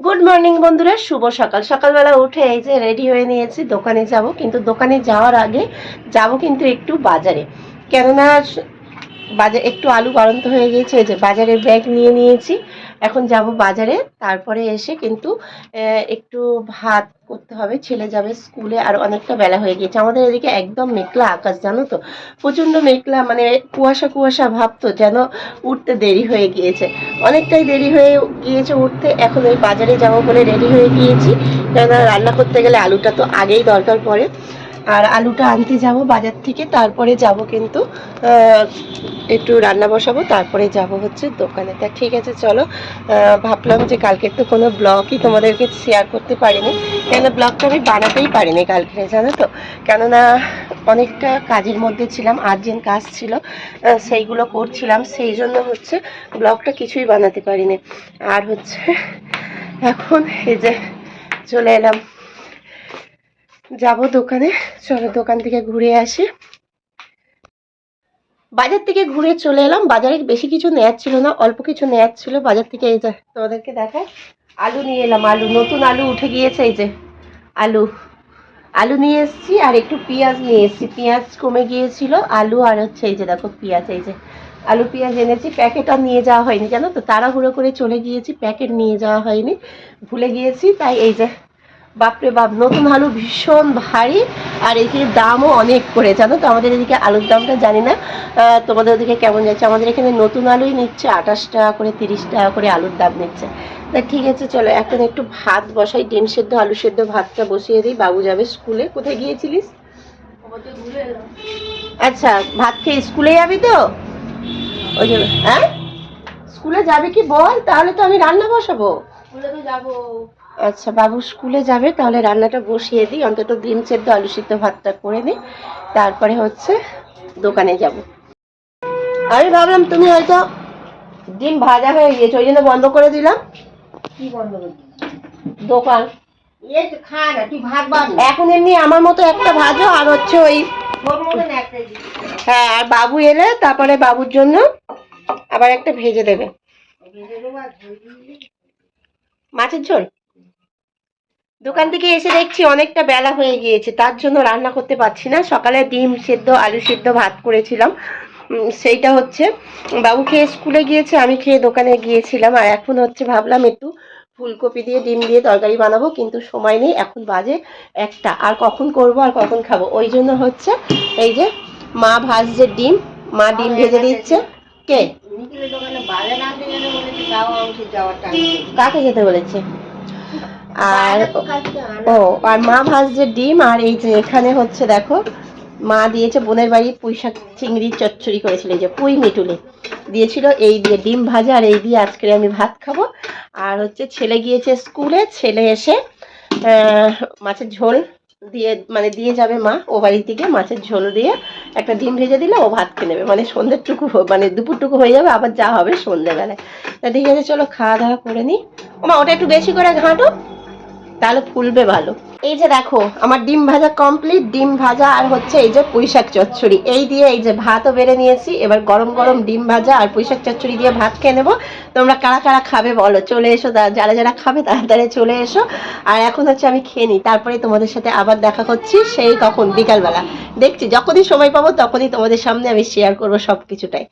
Good morning বন্ধুরা, শুভ সকাল। সকালবেলা উঠে এই যে রেডি হয়ে নিয়েছি, দোকানে যাব। কিন্তু দোকানে যাওয়ার আগে যাব কিন্তু একটু বাজারে, কেননা বাজার একটু আলু গরন্ত হয়ে গিয়েছে। এই যে বাজারের ব্যাগ নিয়ে নিয়েছি, এখন যাব বাজারে। তারপরে এসে কিন্তু একটু ভাত করতে হবে, ছেলে যাবে স্কুলে। আর অনেকটা বেলা হয়ে গিয়েছে, আমাদের এদিকে একদম মেঘলা আকাশ, জানো তো, প্রচণ্ড মেঘলা, মানে কুয়াশা কুয়াশা ভাব, তো যেন উঠতে দেরি হয়ে গিয়েছে, অনেকটাই দেরি হয়ে গিয়েছে উঠতে। এখন ওই বাজারে যাবো বলে রেডি হয়ে গিয়েছি, কেননা রান্না করতে গেলে আলুটা তো আগেই দরকার পড়ে। আর আলুটা আনতে যাব বাজার থেকে, তারপরে যাব কিন্তু একটু রান্না বসাবো, তারপরে যাব হচ্ছে দোকানে। তা ঠিক আছে, চলো। ভাবলাম যে কালকে তো কোনো ব্লগই তোমাদেরকে শেয়ার করতে পারিনি, কেন ব্লগটা আমি বানাতেই পারিনি কালকে, জানো তো, কেননা অনেকটা কাজের মধ্যে ছিলাম, আর্জেন্ট কাজ ছিল, সেইগুলো করছিলাম, সেই জন্য হচ্ছে ব্লগটা কিছুই বানাতে পারিনি। আর হচ্ছে এখন এই যে চলে এলাম, যাব দোকানে। চলো দোকান থেকে ঘুরে আসি। বাজার থেকে ঘুরে চলে এলাম। বাজারে বেশি কিছু নেওয়ার ছিল না, অল্প কিছু নেওয়ার ছিল বাজার থেকে। এই যে তোমাদেরকে দেখায়, আলু নিয়ে এলাম। আলু, নতুন আলু উঠে গিয়েছে। এই যে আলু আলু নিয়ে এসেছি, আর একটু পেঁয়াজ নিয়ে এসেছি, পেঁয়াজ কমে গিয়েছিল। আলু আর হচ্ছে এই যে দেখো পেঁয়াজ, এই যে আলু পেঁয়াজ এনেছি। প্যাকেট আর নিয়ে যাওয়া হয়নি, জানো তো, তাড়াহুড়ো করে চলে গিয়েছি, প্যাকেট নিয়ে যাওয়া হয়নি, ভুলে গিয়েছি। তাই এই যে বাপরে বাপ, নতুন আলু ভীষণ ভারী, আর এদিকে দামও অনেক করে, জানো তো। আমাদের এদিকে আলুর দামটা জানি না তোমাদের ওদিকে কেমন যাচ্ছে। আমাদের এখানে নতুন আলুই নিচ্ছে 28 টাকা করে, 30 টাকা করে আলুর দাম নিচ্ছে। তা ঠিক আছে, চলো এখন একটু ভাত বসাই, ডিম সেদ্ধ আলু সেদ্ধ ভাতটা বসিয়ে দিই। বাবু যাবে স্কুলে। কোথায় গিয়েছিলিস? আচ্ছা, ভাত খেয়ে স্কুলে যাবি তো? ওই জন্য হ্যাঁ, স্কুলে যাবে কি বল, তাহলে তো আমি রান্না বসাবো। স্কুলে তো যাবো। আচ্ছা, বাবু স্কুলে যাবে, তাহলে রান্নাটা বসিয়ে দিই, অন্তত ডিম সেদ্ধ আলু সিদ্ধ ভাতটা করে নিই, তারপরে হচ্ছে দোকানে যাব। আমি ভাবলাম তুমি হয়তো ডিম ভাজা হয়ে গিয়েছে, ওই জন্য বন্ধ করে দিলাম। কি বন্ধ করে দোকান? খা না, তুই ভাত ভাজ। এখন এমনি আমার মতো একটা ভাজো, আর হচ্ছে ওই হ্যাঁ, আর বাবু এলে তারপরে বাবুর জন্য আবার একটা ভেজে দেবে, মাছের ঝোল। দোকান থেকে এসে দেখছি অনেকটা বেলা হয়ে গিয়েছে, তার জন্য রান্না করতে পারছি না। সকালে ডিম সেদ্ধ আলু সেদ্ধ ভাত করেছিলাম, সেইটা হচ্ছে বাবু খেয়ে স্কুলে গিয়েছে, আমি খেয়ে দোকানে গিয়েছিলাম। আর এখন হচ্ছে ভাবলাম একটু ফুলকপি দিয়ে ডিম দিয়ে তরকারি বানাবো, কিন্তু সময় নেই, এখন বাজে 1টা, আর কখন করব আর কখন খাবো। ওই জন্য হচ্ছে এই যে মা ভাজছে ডিম, মা ডিম ভেজে দিচ্ছে। কে? কাকে যেতে বলেছে? আর ও, আর মা ভাজছে ডিম। আর এই যে এখানে হচ্ছে দেখো, মা দিয়েছে বোনের বাড়ি পুঁই শাক চিংড়ি চচ্চড়ি করেছিল, এই যে পুঁই মিটুলি দিয়েছিল, এই দিয়ে ডিম ভাজা, আর এই দিয়ে আজকে আমি ভাত খাবো। আর হচ্ছে ছেলে গিয়েছে স্কুলে, ছেলে এসে মাছের ঝোল দিয়ে, মানে দিয়ে যাবে মা ও বাড়ি থেকে, মাছের ঝোল দিয়ে একটা ডিম ভেজে দিলে ও ভাত খেয়ে নেবে, মানে সন্ধ্যের টুকু, মানে দুপুরটুকু হয়ে যাবে, আবার যা হবে সন্ধ্যেবেলায়। তা ঠিক আছে, চলো খাওয়া দাওয়া করে নিই। ওমা, ওটা একটু বেশি করে ঘাঁটো, তাহলে ফুলবে ভালো। এই যে দেখো আমার ডিম ভাজা কমপ্লিট, ডিম ভাজা আর হচ্ছে এই যে পুঁইশাক চচ্চড়ি, এই দিয়ে এই যে ভাতও বেড়ে নিয়েছি। এবার গরম গরম ডিম ভাজা আর পুঁইশাক চচ্চড়ি দিয়ে ভাত খেয়ে নেবো। তোমরা কারা কারা খাবে বলো, চলে এসো, যারা যারা খাবে তাড়াতাড়ি চলে এসো। আর এখন হচ্ছে আমি খেয়ে নিই, তারপরে তোমাদের সাথে আবার দেখা করছি, সেই কখন বিকালবেলা। দেখছি যখনই সময় পাবো তখনই তোমাদের সামনে আমি শেয়ার করবো সব কিছুটাই।